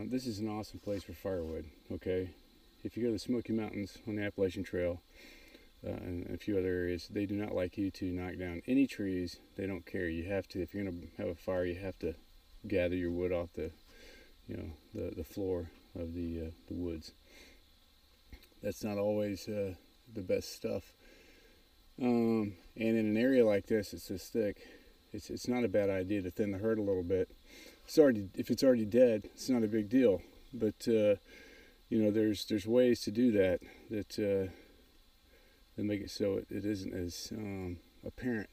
This is an awesome place for firewood, okay? If you go to the Smoky Mountains on the Appalachian Trail and a few other areas, they do not like you to knock down any trees. They don't care. You have to, if you're going to have a fire, you have to gather your wood off the, the floor of the woods. That's not always the best stuff. And in an area like this, it's this thick. It's not a bad idea to thin the herd a little bit. If it's already dead, it's not a big deal. But there's ways to do that that make it so it isn't as apparent.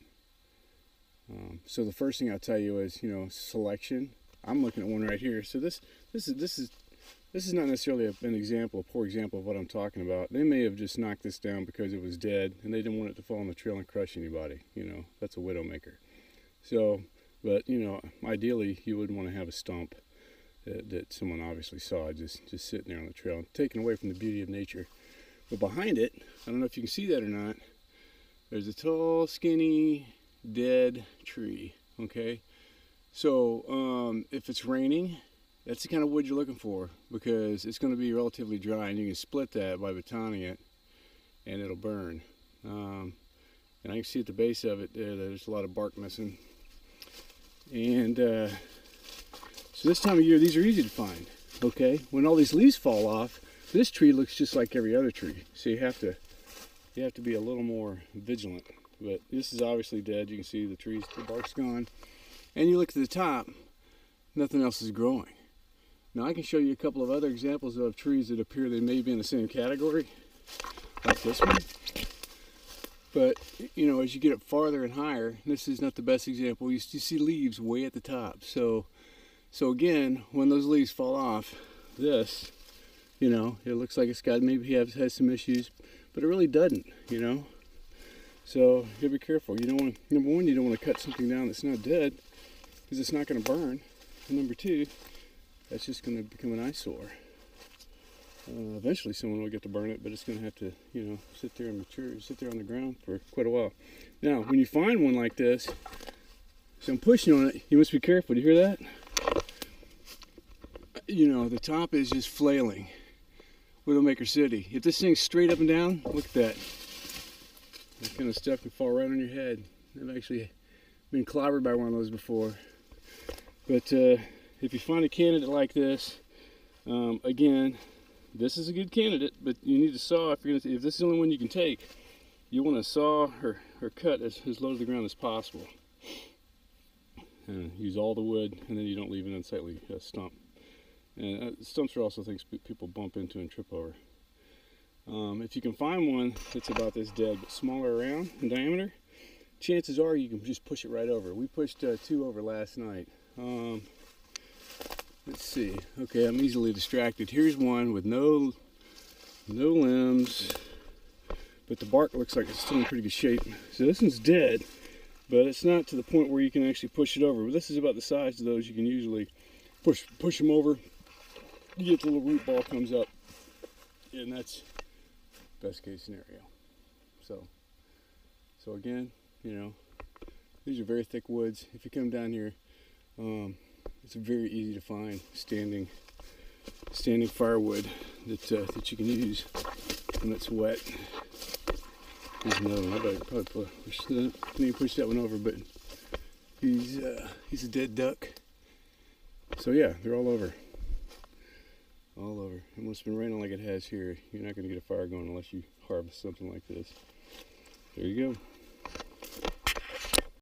So the first thing I'll tell you is selection. I'm looking at one right here. So this is not necessarily a poor example of what I'm talking about. They may have just knocked this down because it was dead and they didn't want it to fall in the trail and crush anybody. That's a widowmaker. So, but ideally you wouldn't want to have a stump that someone obviously saw just sitting there on the trail and taken away from the beauty of nature. But behind it, I don't know if you can see that or not, there's a tall, skinny, dead tree, okay? So if it's raining, that's the kind of wood you're looking for because it's going to be relatively dry and you can split that by batoning it and it'll burn. And I can see at the base of it there's a lot of bark missing. And so this time of year, these are easy to find, okay? When all these leaves fall off, this tree looks just like every other tree. So you have to be a little more vigilant. But this is obviously dead. You can see the bark's gone. And you look to the top, nothing else is growing. Now I can show you a couple of other examples of trees that appear they may be in the same category, like this one. But, as you get up farther and higher, this is not the best example. You see leaves way at the top. So again, when those leaves fall off, this, it looks like it's got, maybe has some issues, but it really doesn't, So you gotta be careful. You don't want to, number one, you don't want to cut something down that's not dead because it's not going to burn. And number two, that's just going to become an eyesore. Eventually someone will get to burn it, but it's going to have to, sit there and mature, sit there on the ground for quite a while. Now, when you find one like this, so I'm pushing on it, you must be careful. Do you hear that? The top is just flailing. Widowmaker City. If this thing's straight up and down, look at that. That kind of stuff can fall right on your head. I've actually been clobbered by one of those before. But if you find a candidate like this, again, this is a good candidate, but you need to saw if this is the only one you can take. You want to saw or cut as low to the ground as possible. Use all the wood, and then you don't leave an unsightly stump. And stumps are also things people bump into and trip over. If you can find one that's about this dead but smaller around in diameter, chances are you can just push it right over. We pushed 2 over last night. Let's see. Okay, I'm easily distracted. Here's one with no limbs, but the bark looks like it's still in pretty good shape. So this one's dead, but it's not to the point where you can actually push it over. But this is about the size of those you can usually push them over. You get the little root ball comes up, and that's best case scenario. So again, these are very thick woods. If you come down here, it's very easy to find standing firewood that you can use when it's wet. There's another one. I better probably push that one over, but he's a dead duck. So yeah, they're all over. All over. And when it's been raining like it has here, you're not going to get a fire going unless you harvest something like this. There you go.